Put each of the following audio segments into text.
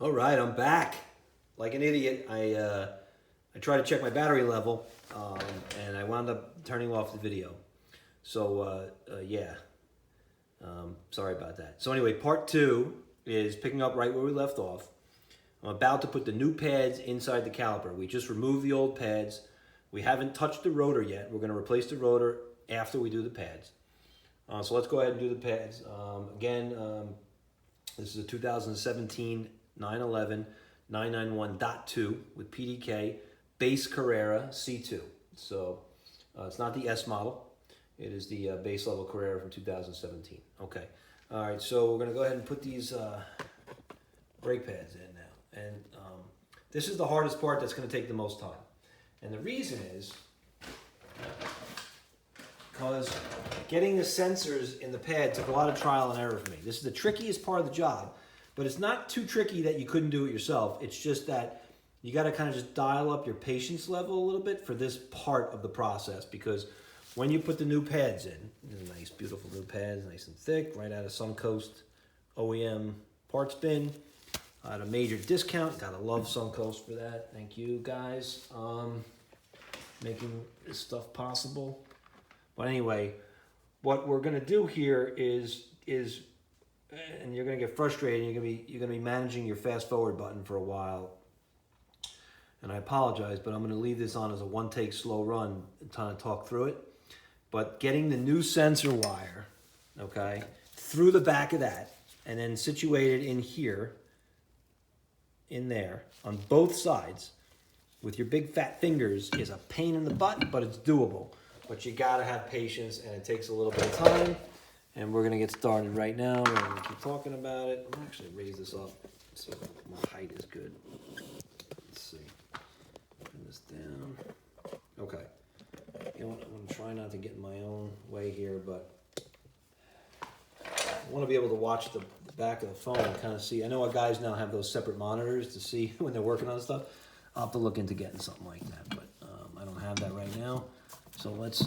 All right, I'm back. Like an idiot, I tried to check my battery level, and I wound up turning off the video. So yeah, sorry about that. So anyway, part two is picking up right where we left off. I'm about to put the new pads inside the caliper. We just removed the old pads. We haven't touched the rotor yet. We're going to replace the rotor after we do the pads. So let's go ahead and do the pads. Again, this is a 2017 911 991.2 with PDK, base Carrera C2. So it's not the S model. It is the base level Carrera from 2017. Okay. All right, so we're going to go ahead and put these brake pads in now. And this is the hardest part that's going to take the most time. And the reason is because getting the sensors in the pad took a lot of trial and error for me. This is the trickiest part of the job, but it's not too tricky that you couldn't do it yourself. It's just that you got to kind of just dial up your patience level a little bit for this part of the process, because when you put the new pads in, these are nice, beautiful new pads, nice and thick, right out of Suncoast OEM parts bin at a major discount. Gotta love Suncoast for that. Thank you guys, making this stuff possible. But anyway, what we're gonna do here is, and you're gonna get frustrated. You're gonna be managing your fast forward button for a while. And I apologize, but I'm gonna leave this on as a one take slow run and kind of talk through it. But getting the new sensor wire, okay, through the back of that, and then situated in here, in there, on both sides, with your big fat fingers, is a pain in the butt, but it's doable. But you gotta have patience, and it takes a little bit of time. And we're gonna get started right now. We're gonna keep talking about it. I'm actually raise this up so my height is good. Let's see. Bring this down. Okay. You know what? I'm gonna try not to get in my own way here, but I want to be able to watch the back of the phone and kind of see. I know our guys now have those separate monitors to see when they're working on stuff. I'll have to look into getting something like that, but I don't have that right now. So let's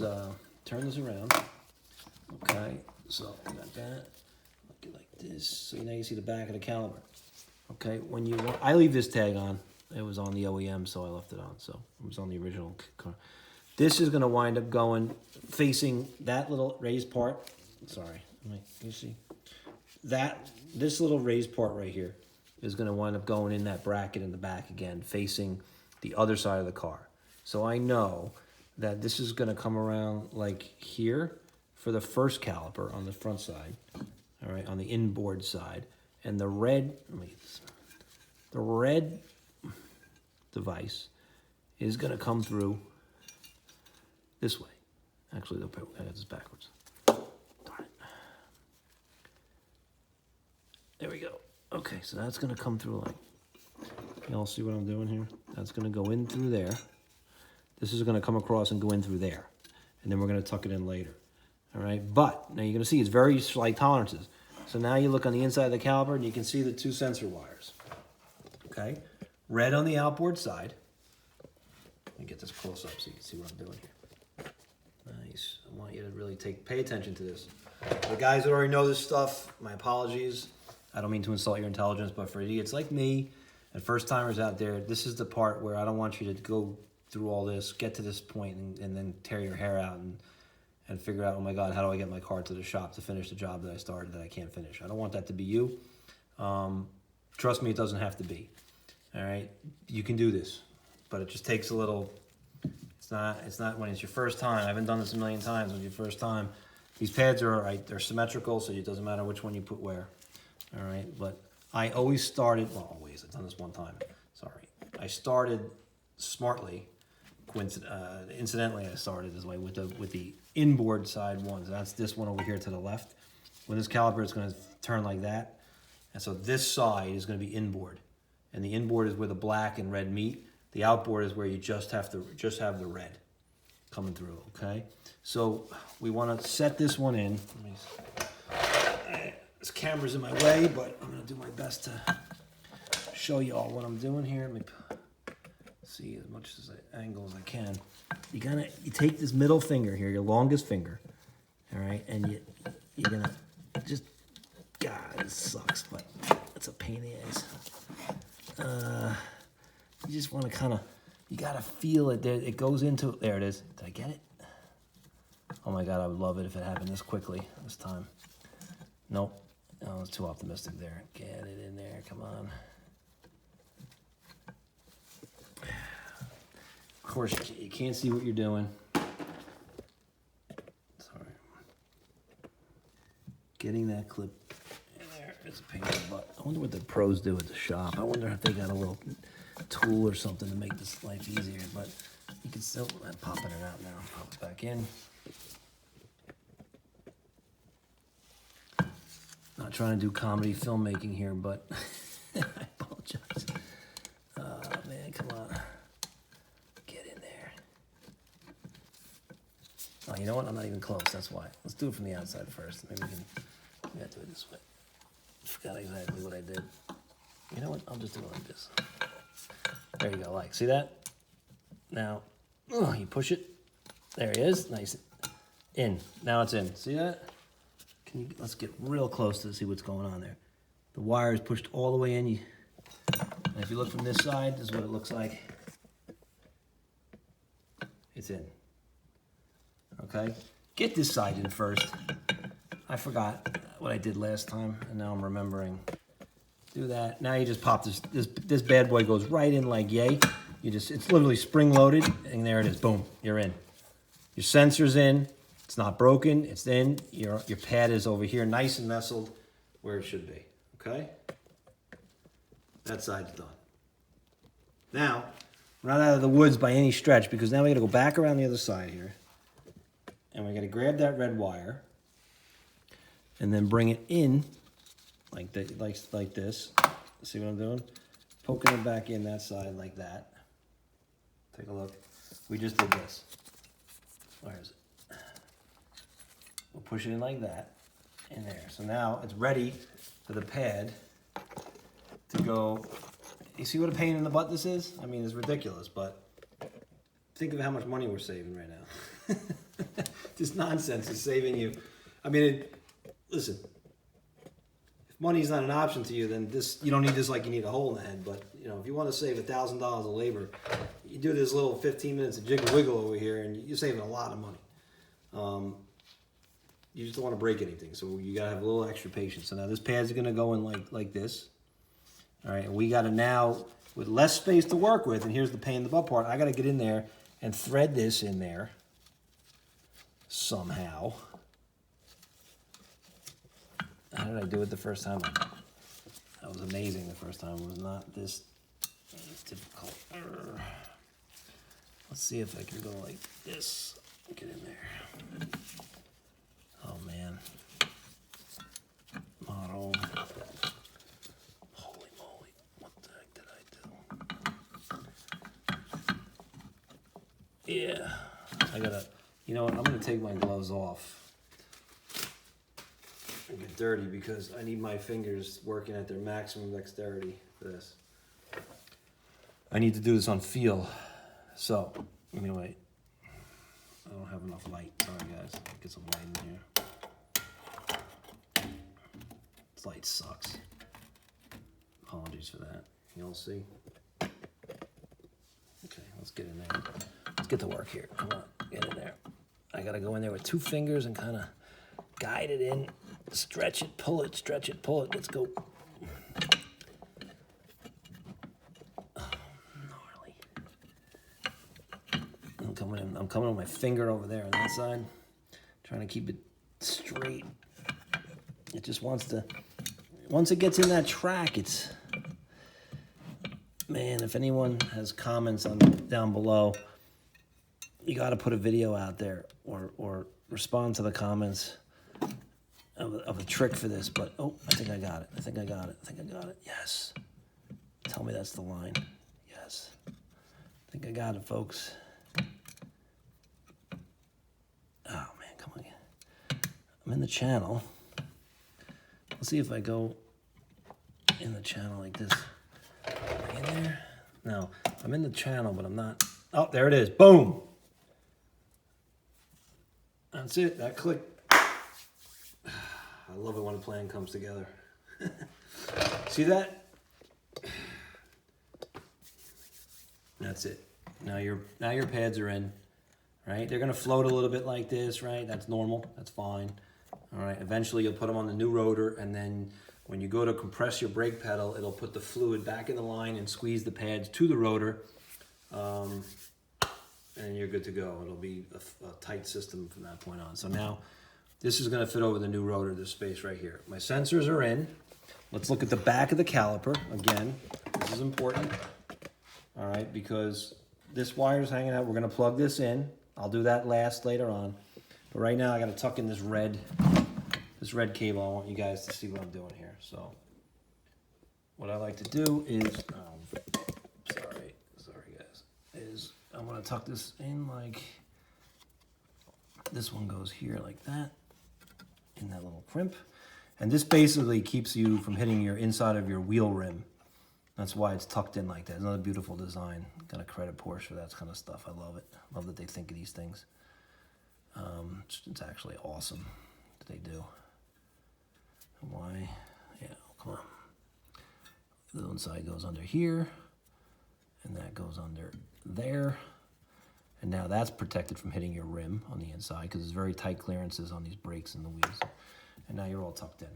turn this around. Okay, so we got that. Look it like this. So now you see the back of the caliper. Okay, I leave this tag on. It was on the OEM, so I left it on. So it was on the original car. This is going to wind up going facing that little raised part. Sorry, you see that this little raised part right here is going to wind up going in that bracket in the back again, facing the other side of the car. So I know that this is going to come around like here for the first caliper on the front side, all right, on the inboard side, and the red device is going to come through this way. Actually, I got this backwards. Darn it. There we go. Okay, so that's going to come through like, y'all see what I'm doing here? That's going to go in through there. This is going to come across and go in through there. And then we're going to tuck it in later. All right, but now you're going to see it's very slight tolerances. So now you look on the inside of the caliper and you can see the two sensor wires. Okay, red on the outboard side. Let me get this close up so you can see what I'm doing here. Nice. I want you to really pay attention to this. The guys that already know this stuff, my apologies. I don't mean to insult your intelligence, but for idiots like me and first timers out there, this is the part where I don't want you to go through all this, get to this point, and then tear your hair out and figure out, oh my God, how do I get my car to the shop to finish the job that I started that I can't finish? I don't want that to be you. Trust me, it doesn't have to be. All right, you can do this, but it just takes a little. It's not when it's your first time. I haven't done this a million times. When it's your first time, these pads are right. They're symmetrical, so it doesn't matter which one you put where. All right, but I always started. Well, always. I've done this one time. Sorry, I started smartly. Incidentally, I started this way with the inboard side ones. That's this one over here to the left. When this caliper is going to turn like that, and so this side is going to be inboard, and the inboard is where the black and red meet. The outboard is where you just have the red coming through. Okay, so we want to set this one in. This camera's in my way, but I'm going to do my best to show you all what I'm doing here. Let me see as much as angle as I can. You take this middle finger here, your longest finger, all right, and you're gonna just, God, this sucks, but it's a pain in the ass. You just want to kind of, you got to feel it there. It goes into, there it is. Did I get it? Oh my God, I would love it if it happened this quickly this time. Nope. Oh, I was too optimistic there. Get it in there, come on. Of course, you can't see what you're doing. Sorry. Getting that clip in there is a pain in the butt. I wonder what the pros do at the shop. I wonder if they got a little tool or something to make this life easier, but you can still, I'm popping it out now. Pop it back in. Not trying to do comedy filmmaking here, but I apologize. Oh man, come on. Get in there. Oh, you know what? I'm not even close, that's why. Let's do it from the outside first. Maybe we can, we gotta do it this way. I forgot exactly what I did. You know what? I'll just do it like this. There you go, like, see that? Now, you push it. There he is, nice. In, now it's in, see that? Can you, let's get real close to see what's going on there. The wire is pushed all the way in. And if you look from this side, this is what it looks like. It's in. Okay, get this side in first. I forgot what I did last time, and now I'm remembering. Do that. Now you just pop this. This bad boy goes right in like yay. You just, it's literally spring loaded, and there it is. Boom, you're in. Your sensor's in. It's not broken. It's in. Your pad is over here, nice and nestled where it should be. Okay. That side's done. Now, we're not out of the woods by any stretch, because now we got to go back around the other side here, and we got to grab that red wire, and then bring it in like that, like this. See what I'm doing? Poking it back in that side like that. Take a look. We just did this. Where is it? We'll push it in like that, in there. So now it's ready for the pad to go. You see what a pain in the butt this is? I mean, it's ridiculous, but think of how much money we're saving right now. This nonsense is saving you. I mean, listen, if money's not an option to you, then this, you don't need this like you need a hole in the head. But you know, if you want to save $1,000 of labor, you do this little 15 minutes of jiggle wiggle over here, and you're saving a lot of money. You just don't want to break anything, so you gotta have a little extra patience. So now this pad's gonna go in like this. All right, and we gotta now, with less space to work with, and here's the pain in the butt part, I gotta get in there and thread this in there somehow. How did I do it the first time? That was amazing the first time. It was not this difficult. Let's see if I can go like this. Get in there. Oh man. Model. Holy moly. What the heck did I do? Yeah. I gotta, you know what? I'm gonna take my gloves off and get dirty, because I need my fingers working at their maximum dexterity for this. I need to do this on feel. So, anyway. I don't have enough light. Sorry guys, get some light in here. This light sucks. Apologies for that. You'll see. Okay, let's get in there. Let's get to work here. Come on, get in there. I gotta go in there with 2 fingers and kind of guide it in. Stretch it, pull it, stretch it, pull it. Let's go. I'm coming with my finger over there on that side, trying to keep it straight. It just wants to, once it gets in that track, it's, man, if anyone has comments on down below, you got to put a video out there or respond to the comments of a trick for this. But, oh, I think I got it. I think I got it. I think I got it. Yes. Tell me that's the line. Yes. I think I got it, folks. Oh man, come on. I'm in the channel. Let's see if I go in the channel like this. Am I in there? No, I'm in the channel, but I'm not. Oh, there it is. Boom. That's it. That click. I love it when a plan comes together. See that? That's it. Now your pads are in, right? They're gonna float a little bit like this, right? That's normal. That's fine. All right. Eventually, you'll put them on the new rotor, and then when you go to compress your brake pedal, it'll put the fluid back in the line and squeeze the pads to the rotor, and you're good to go. It'll be a tight system from that point on. So now, this is gonna fit over the new rotor. This space right here. My sensors are in. Let's look at the back of the caliper again. This is important. All right, because this wire's hanging out. We're gonna plug this in. I'll do that later on. But right now I gotta tuck in this red cable. I want you guys to see what I'm doing here. So what I like to do is, sorry guys, is I'm gonna tuck this in like, this one goes here like that, in that little crimp. And this basically keeps you from hitting your inside of your wheel rim. That's why it's tucked in like that. It's another beautiful design. Gotta credit Porsche for that kind of stuff. I love it. Love that they think of these things. It's actually awesome that they do. Why? Yeah, come on. The one side goes under here, and that goes under there. And now that's protected from hitting your rim on the inside because there's very tight clearances on these brakes and the wheels. And now you're all tucked in,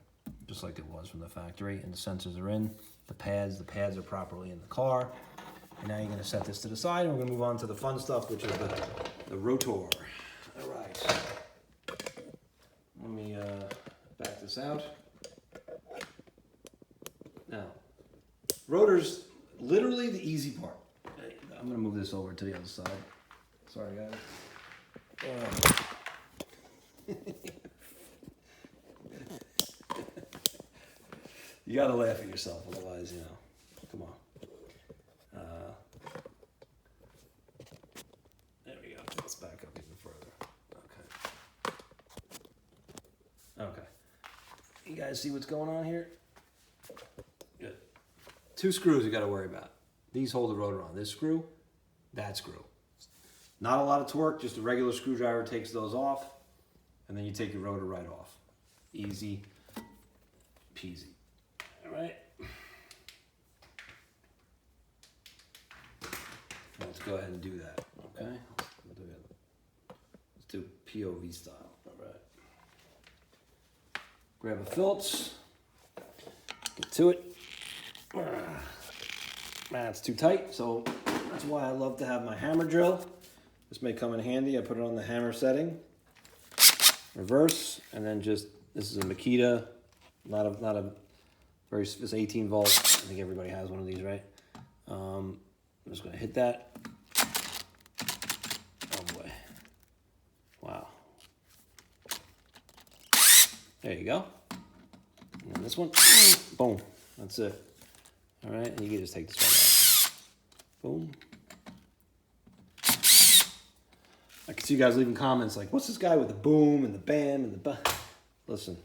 just like it was from the factory. And the sensors are in. The pads are properly in the car. And now you're gonna set this to the side, and we're gonna move on to the fun stuff, which is the rotor. All right. Let me back this out. Now, rotor's literally the easy part. I'm gonna move this over to the other side. Sorry, guys. You gotta laugh at yourself, otherwise, you know, come on. There we go. Let's back up even further. Okay. You guys see what's going on here? Good. 2 screws you gotta worry about. These hold the rotor on. This screw, that screw. Not a lot of torque, just a regular screwdriver takes those off, and then you take your rotor right off. Easy peasy. All right. Let's go ahead and do that, okay? Let's do POV style, all right. Grab a Phillips, get to it. It's too tight, so that's why I love to have my hammer drill. This may come in handy. I put it on the hammer setting, reverse, and then just, this is a Makita, not a very, it's 18 volts. I think everybody has one of these, right? I'm just gonna hit that. Oh boy. Wow. There you go. And then this one, boom, that's it. All right, and you can just take this right out. Boom. I can see you guys leaving comments like, what's this guy with the boom and the bam and the Listen.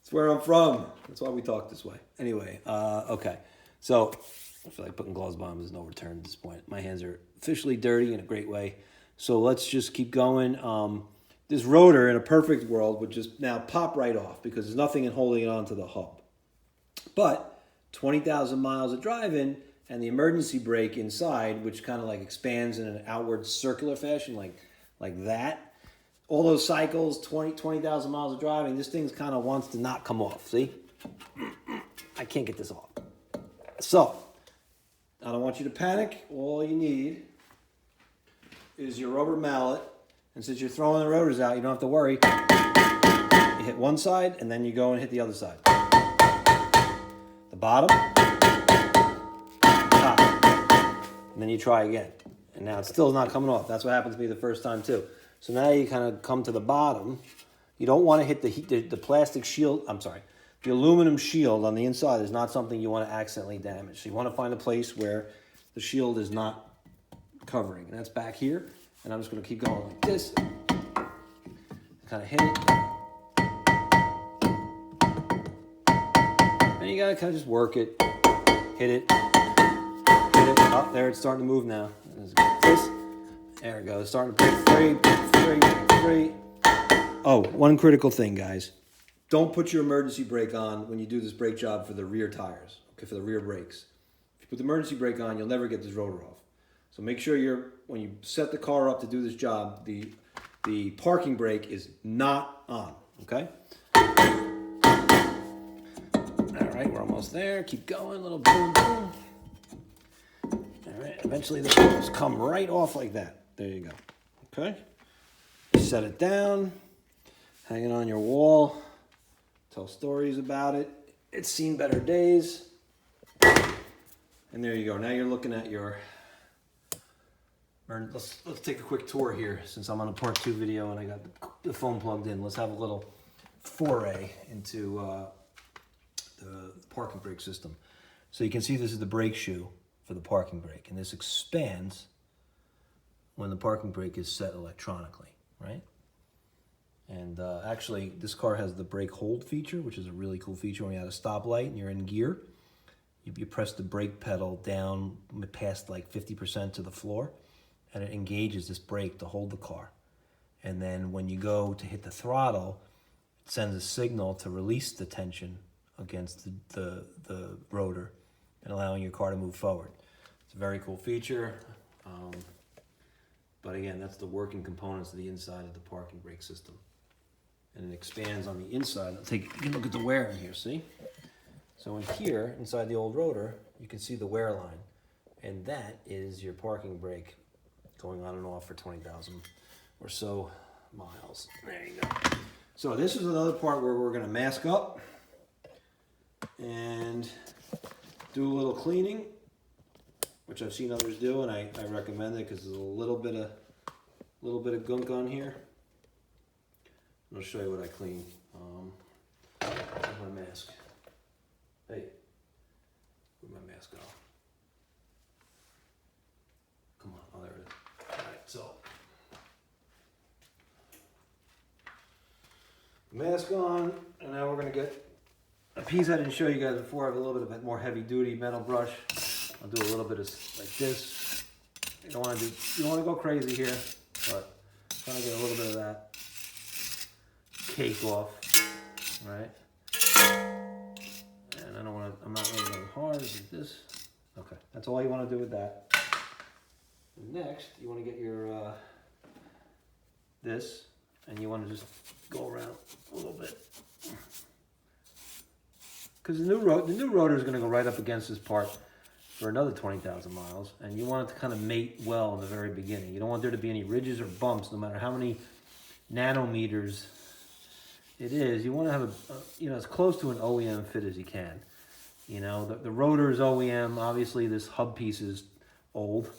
It's where I'm from. That's why we talk this way. Anyway, okay. So, I feel like putting gloves on is no return at this point. My hands are officially dirty in a great way. So let's just keep going. This rotor, in a perfect world, would just now pop right off because there's nothing in holding it onto the hub. But 20,000 miles of driving and the emergency brake inside, which kind of like expands in an outward circular fashion, like that. All those cycles, 20,000 miles of driving, this thing kind of wants to not come off, see? I can't get this off. So, I don't want you to panic. All you need is your rubber mallet. And since you're throwing the rotors out, you don't have to worry. You hit one side, and then you go and hit the other side. The bottom, top. And then you try again. And now it's still not coming off. That's what happened to me the first time, too. So now you kind of come to the bottom. You don't want to hit the plastic shield. I'm sorry. The aluminum shield on the inside is not something you want to accidentally damage. So you want to find a place where the shield is not covering. And that's back here. And I'm just going to keep going like this. Kind of hit it. And you got to kind of just work it. Hit it. Hit it. Oh, there it's starting to move now. This. There it goes. Starting to break free, break free. Oh, one critical thing, guys. Don't put your emergency brake on when you do this brake job for the rear tires. Okay, for the rear brakes. with the emergency brake on, you'll never get this rotor off. So make sure when you set the car up to do this job, the parking brake is not on, okay? All right, we're almost there. Keep going, little boom, boom. All right, eventually this will just come right off like that. There you go, okay? Set it down, hang it on your wall, tell stories about it. It's seen better days. And there you go. Now you're looking at your... Let's take a quick tour here since I'm on a part 2 video and I got the phone plugged in. Let's have a little foray into the parking brake system. So you can see this is the brake shoe for the parking brake, and this expands when the parking brake is set electronically, right? And actually, this car has the brake hold feature, which is a really cool feature. When you're at a stoplight and you're in gear, you press the brake pedal down past like 50% to the floor, and it engages this brake to hold the car. And then when you go to hit the throttle, it sends a signal to release the tension against the rotor and allowing your car to move forward. It's a very cool feature. But again, that's the working components of the inside of the parking brake system. And it expands on the inside. You can look at the wear in here, see? So in here, inside the old rotor, you can see the wear line. And that is your parking brake going on and off for 20,000 or so miles. There you go. So this is another part where we're gonna mask up and do a little cleaning, which I've seen others do, and I recommend it because there's a little bit of gunk on here. I'll show you what I clean. Where's my mask? Hey, where'd my mask go? Come on, oh, there it is. All right, so mask on, and now we're gonna get a piece I didn't show you guys before. I have a little bit of a more heavy-duty metal brush. I'll do a little bit of like this. You don't want to go crazy here, but I'm trying to get a little bit of that cake off, right? And I don't want to. I'm not really going hard like this. Okay, that's all you want to do with that. And next, you want to get your this, and you want to just go around a little bit. Because the new rotor is going to go right up against this part for another 20,000 miles, and you want it to kind of mate well in the very beginning. You don't want there to be any ridges or bumps, no matter how many nanometers it is. You want to have as close to an OEM fit as you can. You know, the rotor is OEM. Obviously, this hub piece is old,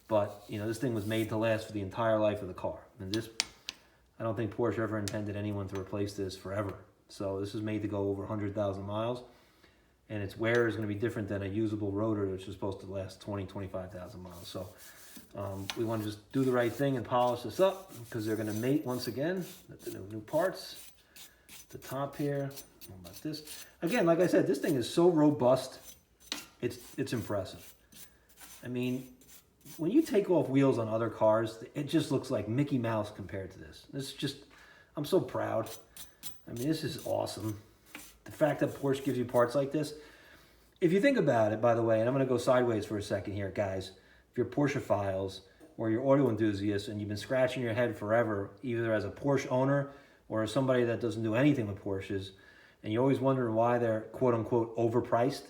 but this thing was made to last for the entire life of the car. And this, I don't think Porsche ever intended anyone to replace this forever. So this is made to go over 100,000 miles, and its wear is going to be different than a usable rotor, which is supposed to last 20, 25,000 miles. So we want to just do the right thing and polish this up, because they're going to mate once again. The new parts, the top here. What about this? Again, like I said, this thing is so robust. It's impressive. I mean, when you take off wheels on other cars, it just looks like Mickey Mouse compared to this. I'm so proud. I mean, this is awesome. The fact that Porsche gives you parts like this. If you think about it, by the way, and I'm going to go sideways for a second here, guys. If you're Porsche files or you're auto enthusiasts and you've been scratching your head forever, either as a Porsche owner or as somebody that doesn't do anything with Porsches, and you're always wondering why they're quote-unquote overpriced,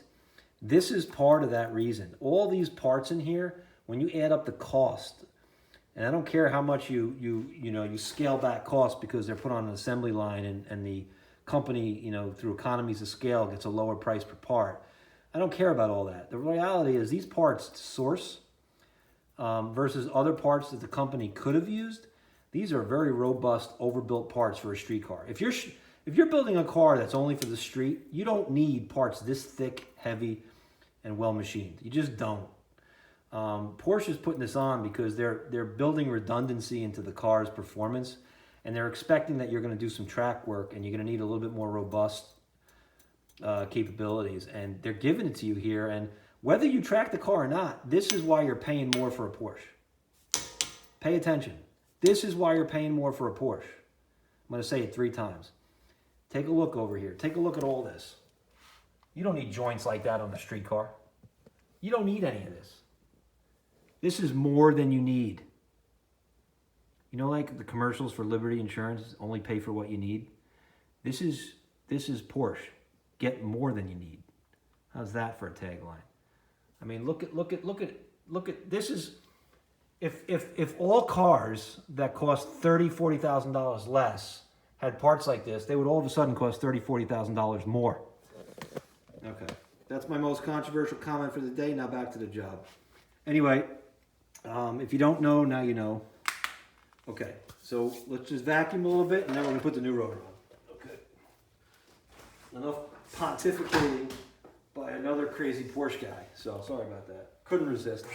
this is part of that reason. All these parts in here, when you add up the cost, and I don't care how much you scale back costs because they're put on an assembly line and the company, through economies of scale gets a lower price per part. I don't care about all that. The reality is these parts source versus other parts that the company could have used. These are very robust, overbuilt parts for a street car. If you're building a car that's only for the street, you don't need parts this thick, heavy, and well machined. You just don't. Porsche is putting this on because they're building redundancy into the car's performance, and they're expecting that you're going to do some track work and you're going to need a little bit more robust capabilities, and they're giving it to you here. And whether you track the car or not, this is why you're paying more for a Porsche. Pay attention. This is why you're paying more for a Porsche. I'm going to say it 3 times. Take a look over here. Take a look at all this. You don't need joints like that on a street car. You don't need any of this. This is more than you need. You know, like the commercials for Liberty Insurance, only pay for what you need. This is Porsche. Get more than you need. How's that for a tagline? I mean, look at this is if all cars that cost $30,000-$40,000 less had parts like this, they would all of a sudden cost $30,000-$40,000 more. Okay, that's my most controversial comment for the day. Now back to the job. Anyway, if you don't know, now you know. Okay, so let's just vacuum a little bit, and then we're gonna put the new rotor on. Okay. Enough pontificating by another crazy Porsche guy. So sorry about that. Couldn't resist.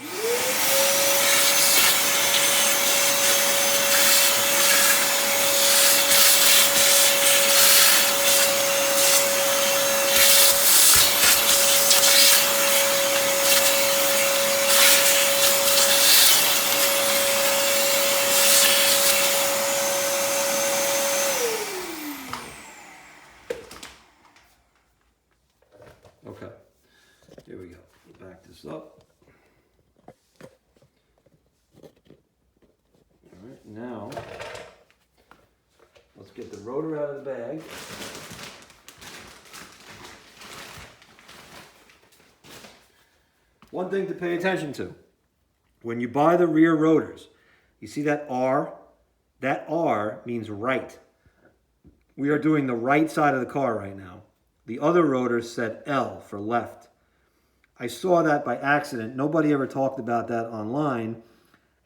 Okay, here we go. Back this up. All right, now let's get the rotor out of the bag. One thing to pay attention to. When you buy the rear rotors, you see that R? That R means right. We are doing the right side of the car right now. The other rotor said L for left. I saw that by accident. Nobody ever talked about that online,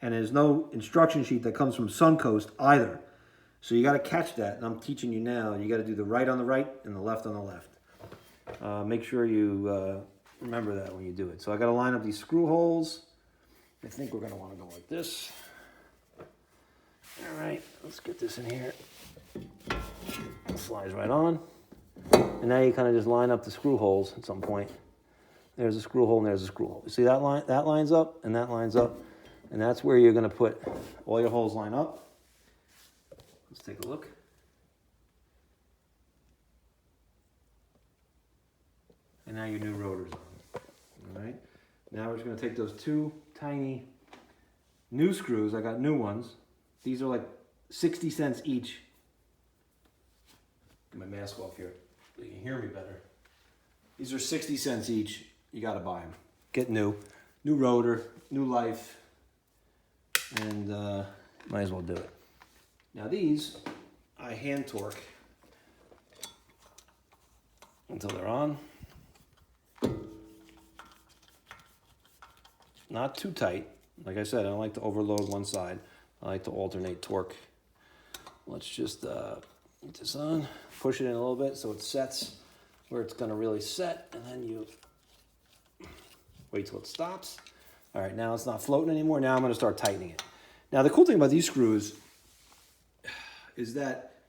and there's no instruction sheet that comes from Suncoast either. So you got to catch that, and I'm teaching you now. You got to do the right on the right and the left on the left. Make sure you remember that when you do it. So I got to line up these screw holes. I think we're going to want to go like this. All right, let's get this in here. It slides right on. And now you kind of just line up the screw holes at some point. There's a screw hole and there's a screw hole. You see that line? That lines up and that lines up. And that's where you're going to put all your holes line up. Let's take a look. And now your new rotor's on. All right. Now we're just going to take those two tiny new screws. I got new ones. These are like 60 cents each. Get my mask off here so you can hear me better. These are 60 cents each. You got to buy them. Get new rotor, new life, and might as well do it. Now these, I hand torque until they're on. Not too tight. Like I said, I don't like to overload one side. I like to alternate torque. Let's just get this on, push it in a little bit so it sets where it's going to really set, and then you wait till it stops. All right, now it's not floating anymore. Now I'm going to start tightening it. Now the cool thing about these screws is that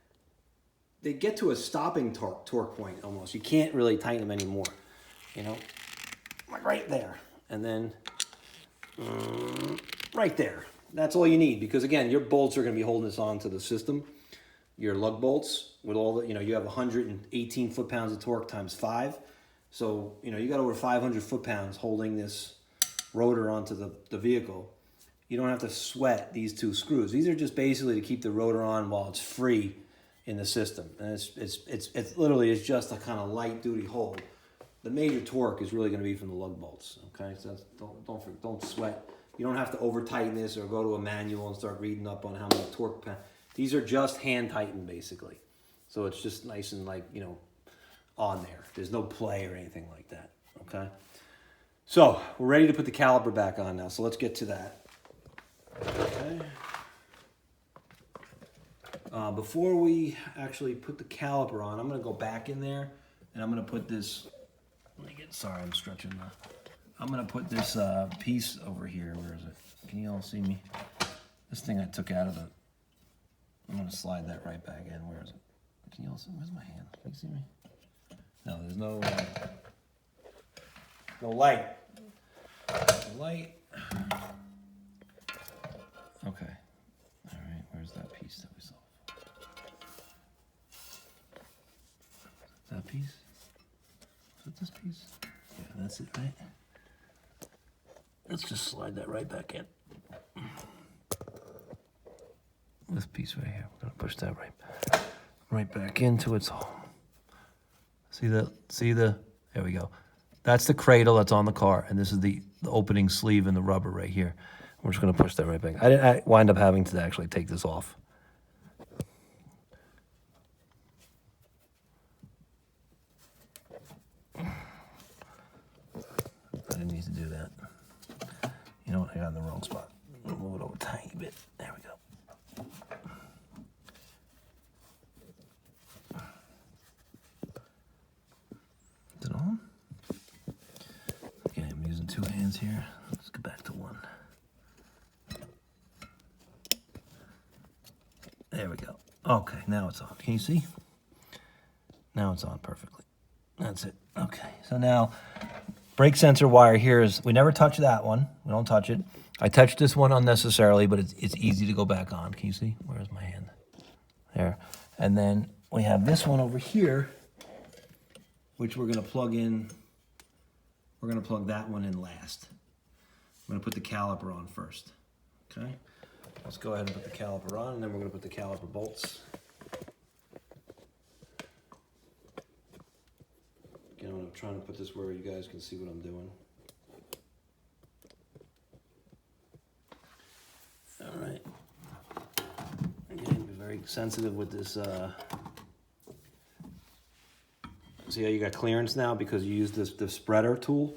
they get to a stopping torque point almost. You can't really tighten them anymore, you know, like right there, and then right there. That's all you need, because again, your bolts are going to be holding this onto the system. Your lug bolts with all the, you have 118 foot-pounds of torque times 5. So, you got over 500 foot-pounds holding this rotor onto the vehicle. You don't have to sweat these two screws. These are just basically to keep the rotor on while it's free in the system. And it's literally, it's just a kind of light-duty hold. The major torque is really going to be from the lug bolts. Okay, so don't sweat. You don't have to over-tighten this or go to a manual and start reading up on how many torque. These are just hand-tightened, basically. So it's just nice and, on there. There's no play or anything like that, okay? So we're ready to put the caliper back on now, so let's get to that. Okay. Before we actually put the caliper on, I'm going to go back in there, and I'm going to put this, sorry, I'm stretching I'm going to put this piece over here. Where is it? Can you all see me? This thing I took out of the, I'm going to slide that right back in. Where is it? Can you all see? Where's my hand? Can you see me? No, there's no light. No light. Okay. All right. Where's that piece that we saw? That piece? Is it this piece? Yeah, that's it, right? Let's just slide that right back in. This piece right here, we're gonna push that right back into its hole. See the, there we go. That's the cradle that's on the car, and this is the opening sleeve in the rubber right here. We're just gonna push that right back. I wind up having to actually take this off. I didn't need to do that. You know what, I got in the wrong spot. I'll move it over a tiny bit. There we go. Is it on? Okay, I'm using 2 hands here. Let's go back to 1. There we go. Okay, now it's on. Can you see? Now it's on perfectly. That's it. Okay, so now brake sensor wire here is, we never touch that one. We don't touch it. I touched this one unnecessarily, but it's easy to go back on. Can you see? Where's my hand? There. And then we have this one over here, which we're gonna plug in. We're gonna plug that one in last. I'm gonna put the caliper on first, okay? Let's go ahead and put the caliper on, and then we're gonna put the caliper bolts. Again, I'm trying to put this where you guys can see what I'm doing. All right. Again, be very sensitive with this. See how you got clearance now because you use the spreader tool.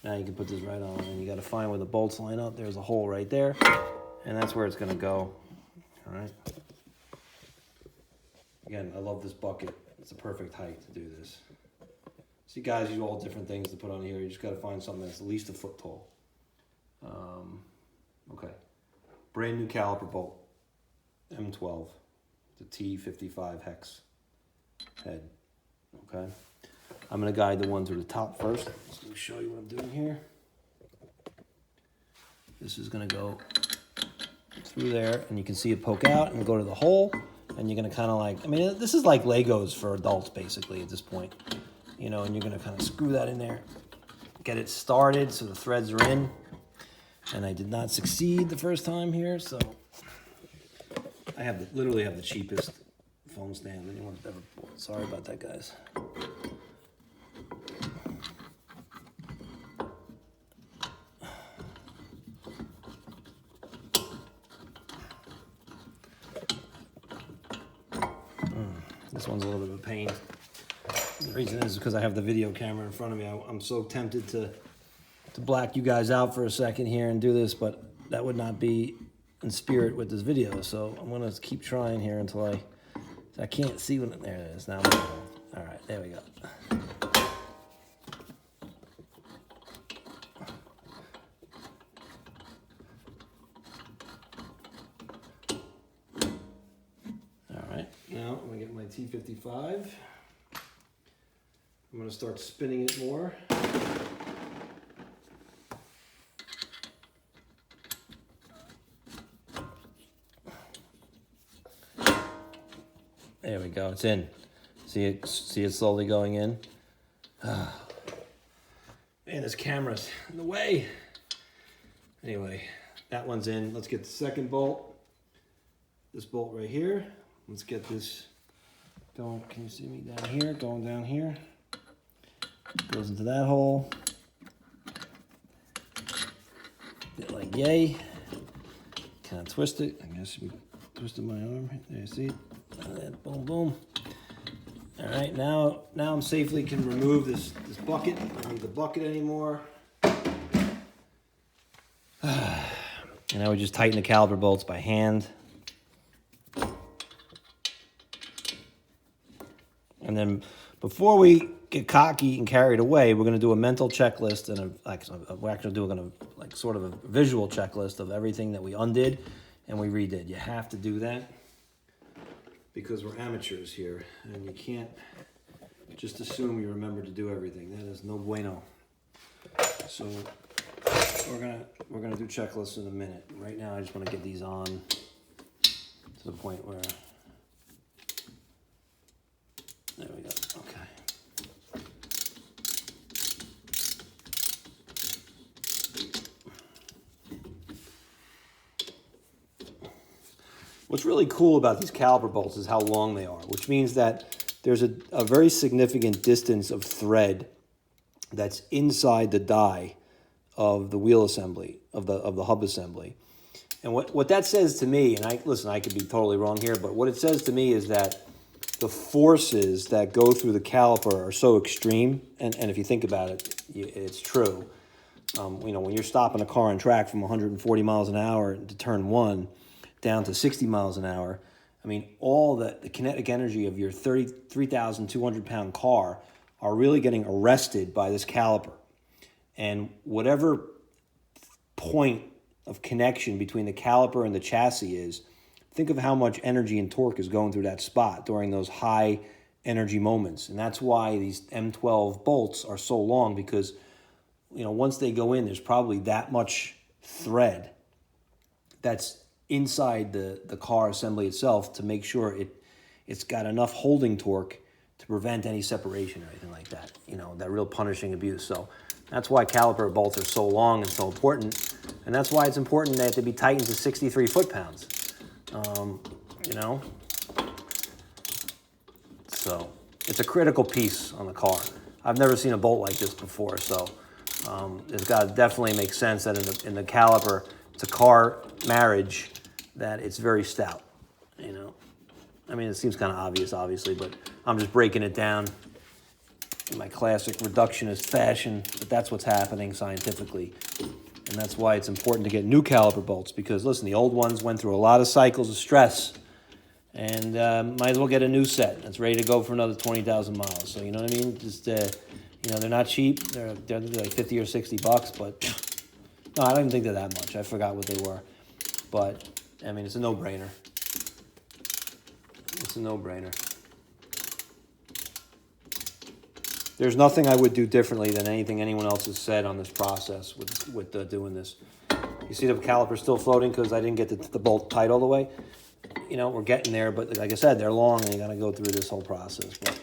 Now you can put this right on, and you got to find where the bolts line up. There's a hole right there, and that's where it's going to go. All right. Again, I love this bucket. It's the perfect height to do this. See, guys use all different things to put on here. You just got to find something that's at least a foot tall. Okay. Brand new caliper bolt, M12, the T55 hex head. Okay. I'm going to guide the one to the top first. Just going to show you what I'm doing here. This is going to go through there, and you can see it poke out and go to the hole. And you're going to kind of like, I mean, this is like Legos for adults, basically, at this point. You know, and you're going to kind of screw that in there, get it started so the threads are in. And I did not succeed the first time here, so I have literally have the cheapest phone stand anyone's ever bought. Sorry about that, guys. This one's a little bit of a pain. The reason is because I have the video camera in front of me. I'm so tempted to black you guys out for a second here and do this, but that would not be in spirit with this video. So I'm gonna keep trying here until I can't see when there it is now. All right, there we go. All right, now I'm gonna get my T55. I'm gonna start spinning it more. There we go, it's in. See it slowly going in. Man, this camera's in the way. Anyway, that one's in. Let's get the second bolt. This bolt right here. Let's get this going. Can you see me down here? Going down here. Goes into that hole. Bit like yay. Kind of twist it. I guess we twisted my arm. There you see it. Boom, boom. All right, now I'm safely can remove this bucket. I don't need the bucket anymore. And now we just tighten the caliper bolts by hand. And then before we get cocky and carried away, we're going to do a mental checklist and we're actually doing sort of a visual checklist of everything that we undid and we redid. You have to do that because we're amateurs here, and you can't just assume you remember to do everything. That is no bueno. So we're gonna do checklists in a minute. Right now, I just want to get these on to the point where there we go. Okay. What's really cool about these caliper bolts is how long they are, which means that there's a very significant distance of thread that's inside the die of the wheel assembly, of the hub assembly. And what that says to me, and I could be totally wrong here, but what it says to me is that the forces that go through the caliper are so extreme, and if you think about it, it's true. When you're stopping a car on track from 140 miles an hour to turn one down to 60 miles an hour, I mean, all the kinetic energy of your 33,200 pound car are really getting arrested by this caliper. And whatever point of connection between the caliper and the chassis is, think of how much energy and torque is going through that spot during those high energy moments. And that's why these M12 bolts are so long, because once they go in, there's probably that much thread that's inside the car assembly itself to make sure it's got enough holding torque to prevent any separation or anything like that, that real punishing abuse. So that's why caliper bolts are so long and so important. And that's why it's important that they be tightened to 63 foot-pounds. So it's a critical piece on the car. I've never seen a bolt like this before, so it's got to definitely make sense that in the caliper, it's a car marriage, that it's very stout. I mean, it seems kind of obvious, obviously, but I'm just breaking it down in my classic reductionist fashion, but that's what's happening scientifically. And that's why it's important to get new caliper bolts, because, listen, the old ones went through a lot of cycles of stress, and might as well get a new set that's ready to go for another 20,000 miles. So, you know what I mean? Just, they're not cheap. They're like 50 or 60 bucks, but no, I don't even think they're that much. I forgot what they were. But, I mean, it's a no-brainer. It's a no-brainer. There's nothing I would do differently than anything anyone else has said on this process with doing this. You see the caliper still floating because I didn't get the bolt tight all the way. We're getting there, but like I said, they're long and you got to go through this whole process. But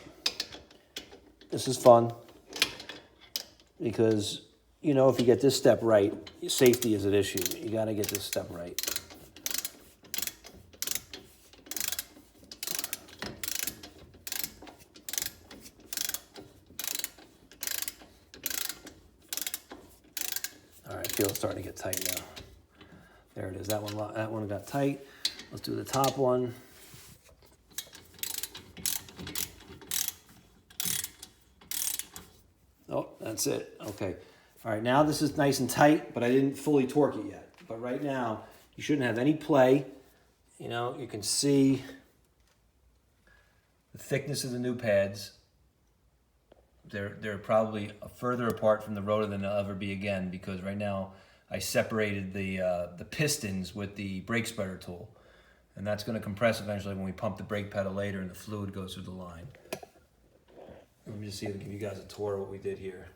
this is fun because, if you get this step right, safety is an issue. You got to get this step right. All right, I feel it's starting to get tight now. There it is. That one got tight. Let's do the top one. Oh, that's it. Okay. All right, now this is nice and tight, but I didn't fully torque it yet. But right now, you shouldn't have any play. You can see the thickness of the new pads. They're probably further apart from the rotor than they'll ever be again, because right now I separated the pistons with the brake spreader tool. And that's going to compress eventually when we pump the brake pedal later and the fluid goes through the line. Let me just see if I can give you guys a tour of what we did here.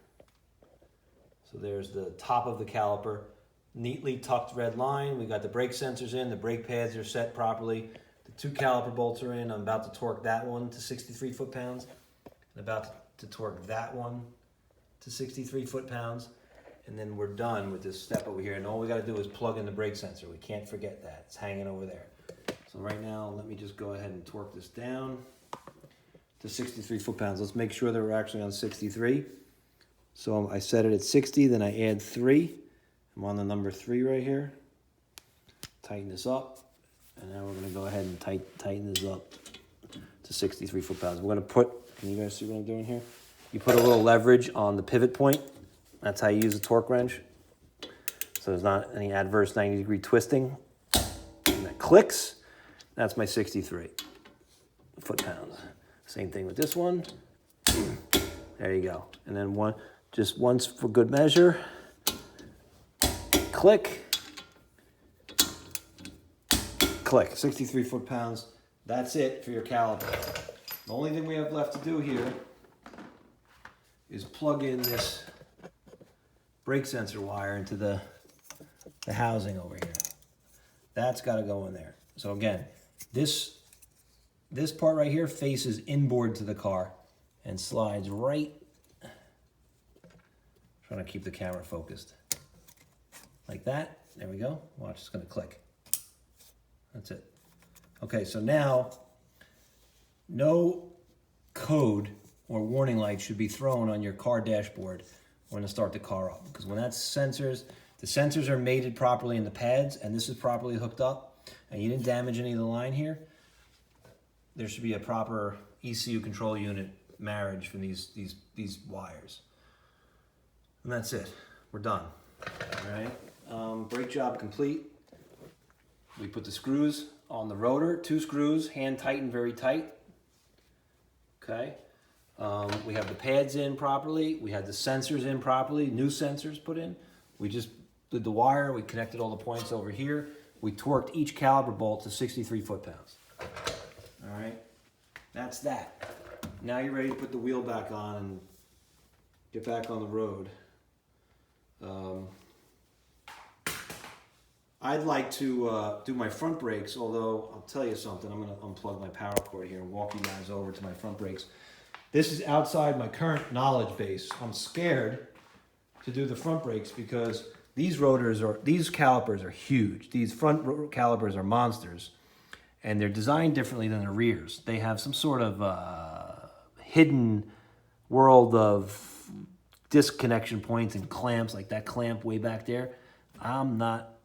So there's the top of the caliper, neatly tucked red line. We got the brake sensors in, the brake pads are set properly. The two caliper bolts are in. I'm about to torque that one to 63 foot-pounds. I'm about to torque that one to 63 foot-pounds. And then we're done with this step over here. And all we got to do is plug in the brake sensor. We can't forget that. It's hanging over there. So right now, let me just go ahead and torque this down to 63 foot-pounds. Let's make sure that we're actually on 63. So I set it at 60, then I add 3. I'm on the number 3 right here. Tighten this up. And now we're going to go ahead and tighten this up to 63 foot-pounds. We're going to put, can you guys see what I'm doing here? You put a little leverage on the pivot point. That's how you use a torque wrench. So there's not any adverse 90-degree twisting. And that clicks. That's my 63 foot-pounds. Same thing with this one. There you go. And then just once for good measure. Click. Click. 63 foot-pounds. That's it for your caliper. The only thing we have left to do here is plug in this brake sensor wire into the housing over here. That's got to go in there. So again, this part right here faces inboard to the car and slides right. Trying to keep the camera focused. Like that. There we go. Watch, it's going to click. That's it. Okay, so now no code or warning light should be thrown on your car dashboard when to start the car up. Because when that's sensors, the sensors are mated properly in the pads and this is properly hooked up and you didn't damage any of the line here, there should be a proper ECU control unit marriage from these wires. And that's it. We're done. All right. Brake job complete. We put the screws on the rotor, 2 screws, hand tightened very tight. Okay. We have the pads in properly. We had the sensors in properly, new sensors put in. We just did the wire. We connected all the points over here. We torqued each caliper bolt to 63 foot-pounds. All right. That's that. Now you're ready to put the wheel back on and get back on the road. I'd like to do my front brakes, although I'll tell you something. I'm going to unplug my power cord here and walk you guys over to my front brakes. This is outside my current knowledge base. I'm scared to do the front brakes because these calipers are huge. These front calipers are monsters, and they're designed differently than the rears. They have some sort of hidden world of disconnection points and clamps, like that clamp way back there. I'm not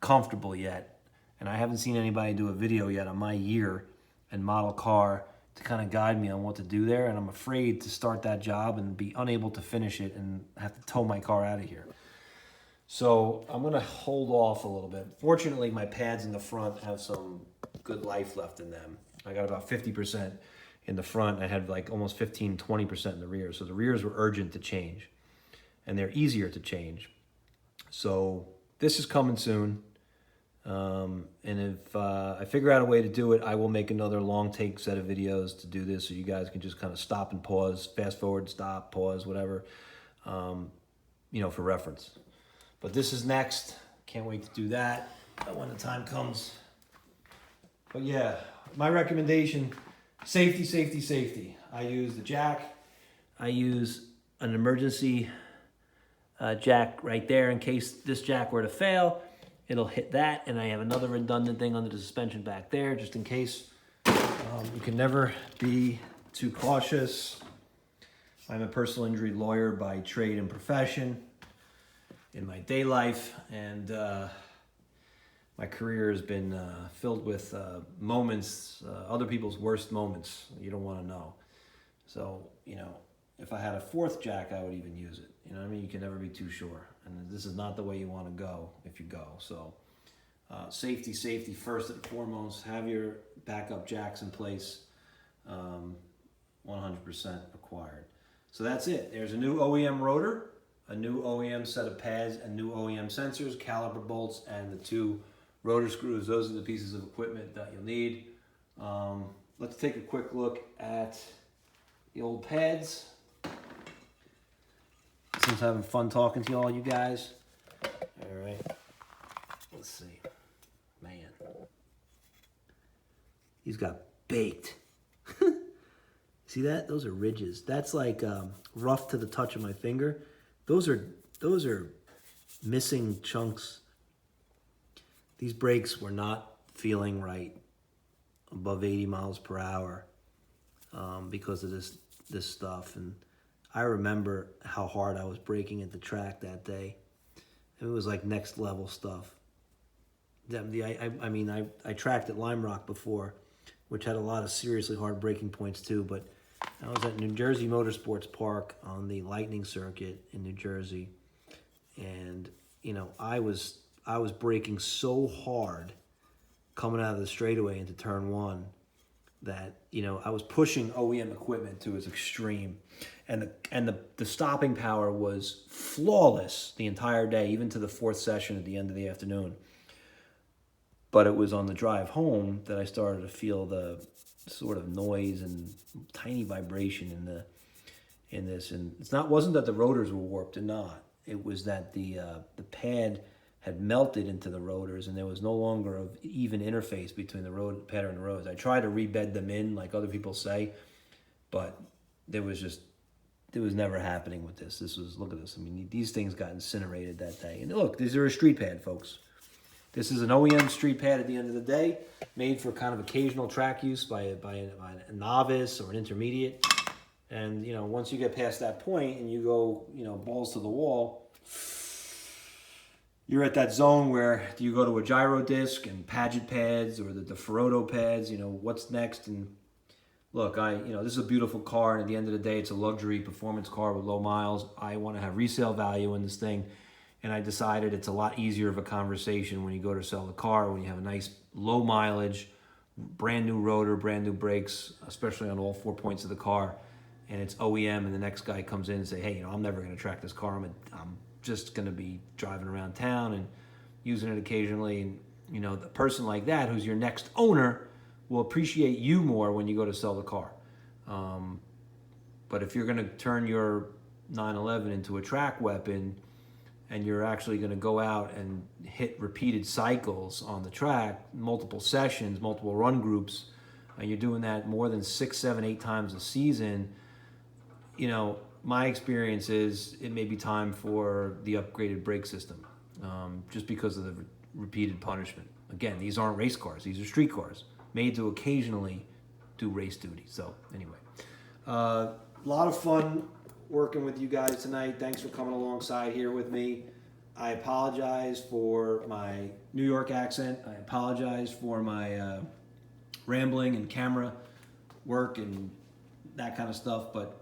comfortable yet, and I haven't seen anybody do a video yet on my year and model car to kind of guide me on what to do there, and I'm afraid to start that job and be unable to finish it and have to tow my car out of here. So I'm going to hold off a little bit. Fortunately, my pads in the front have some good life left in them. I got about 50% in the front. I had like almost 15-20% in the rear. So the rears were urgent to change, and they're easier to change. So this is coming soon. And if I figure out a way to do it, I will make another long take set of videos to do this so you guys can just kind of stop and pause, fast forward, stop, pause, whatever, for reference. But this is next. Can't wait to do that when the time comes. But yeah, my recommendation, safety, safety, safety. I use the jack. I use an emergency jack right there in case this jack were to fail. It'll hit that, and I have another redundant thing under the suspension back there, just in case. You can never be too cautious. I'm a personal injury lawyer by trade and profession in my day life, and my career has been filled with moments, other people's worst moments you don't want to know. So, if I had a 4th jack, I would even use it. You know what I mean? You can never be too sure. And this is not the way you want to go if you go. So safety, safety first and foremost. Have your backup jacks in place. 100% required. So that's it. There's a new OEM rotor, a new OEM set of pads, and new OEM sensors, caliper bolts, and the 2 rotor screws. Those are the pieces of equipment that you'll need. Let's take a quick look at the old pads. Since having fun talking to all you guys. All right. Let's see. Man. He's got baked. See that? Those are ridges. That's like rough to the touch of my finger. Those are missing chunks. These brakes were not feeling right above 80 miles per hour because of this stuff. And I remember how hard I was braking at the track that day. It was like next level stuff. I tracked at Lime Rock before, which had a lot of seriously hard braking points too, but I was at New Jersey Motorsports Park on the Lightning Circuit in New Jersey, and I was braking so hard coming out of the straightaway into turn 1 that I was pushing OEM equipment to its extreme, and the stopping power was flawless the entire day, even to the 4th session at the end of the afternoon. But it was on the drive home that I started to feel the sort of noise and tiny vibration in this, and wasn't that the rotors were warped and not. It was that the pad had melted into the rotors, and there was no longer an even interface between the pad and the rotors. I tried to rebed them in, like other people say, but it was never happening with this. Look at this. I mean, these things got incinerated that day. And look, these are a street pad, folks. This is an OEM street pad at the end of the day, made for kind of occasional track use by a novice or an intermediate. And, you know, once you get past that point and you go, you know, balls to the wall, you're at that zone where do you go to a gyro disc and Paget pads or the Deferoto pads, you know, what's next? And look, you know, this is a beautiful car, and at the end of the day, it's a luxury performance car with low miles. I want to have resale value in this thing. And I decided it's a lot easier of a conversation when you go to sell the car, when you have a nice low mileage, brand new rotor, brand new brakes, especially on all 4 points of the car, and it's OEM, and the next guy comes in and say, hey, you know, I'm never going to track this car. I'm just going to be driving around town and using it occasionally. And, you know, the person like that who's your next owner will appreciate you more when you go to sell the car. But if you're going to turn your 911 into a track weapon, and you're actually going to go out and hit repeated cycles on the track, multiple sessions, multiple run groups, and you're doing that more than 6, 7, 8 times a season, you know, my experience is it may be time for the upgraded brake system, just because of the repeated punishment. Again, these aren't race cars. These are street cars made to occasionally do race duty. So anyway, a lot of fun working with you guys tonight. Thanks for coming alongside here with me. I apologize for my New York accent. I apologize for my rambling and camera work and that kind of stuff. But,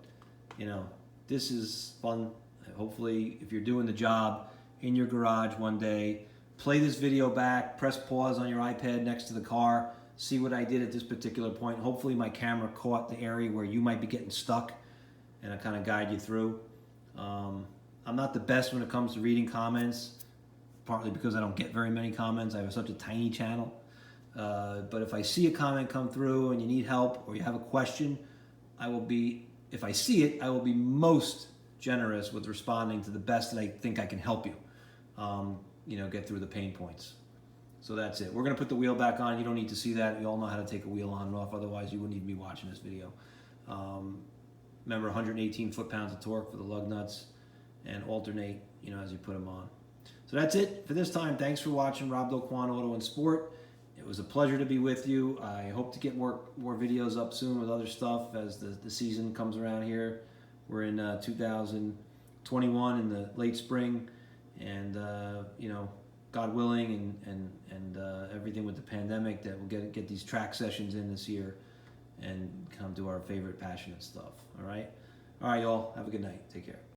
you know, this is fun. Hopefully, if you're doing the job in your garage one day, play this video back, press pause on your iPad next to the car, see what I did at this particular point. Hopefully my camera caught the area where you might be getting stuck, and I kind of guide you through. I'm not the best when it comes to reading comments, partly because I don't get very many comments. I have such a tiny channel. But if I see a comment come through and you need help or you have a question, if I see it, I will be most generous with responding to the best that I think I can help you, you know, get through the pain points. So that's it. We're going to put the wheel back on. You don't need to see that. You all know how to take a wheel on and off. Otherwise, you wouldn't even be watching this video. Remember, 118 foot-pounds of torque for the lug nuts, and alternate, you know, as you put them on. So that's it for this time. Thanks for watching Rob Doquan Auto and Sport. It was a pleasure to be with you. I hope to get more videos up soon with other stuff as the season comes around here. We're in 2021 in the late spring, and you know, God willing, and everything with the pandemic, that we'll get these track sessions in this year and come do our favorite passionate stuff. All right, y'all. Have a good night. Take care.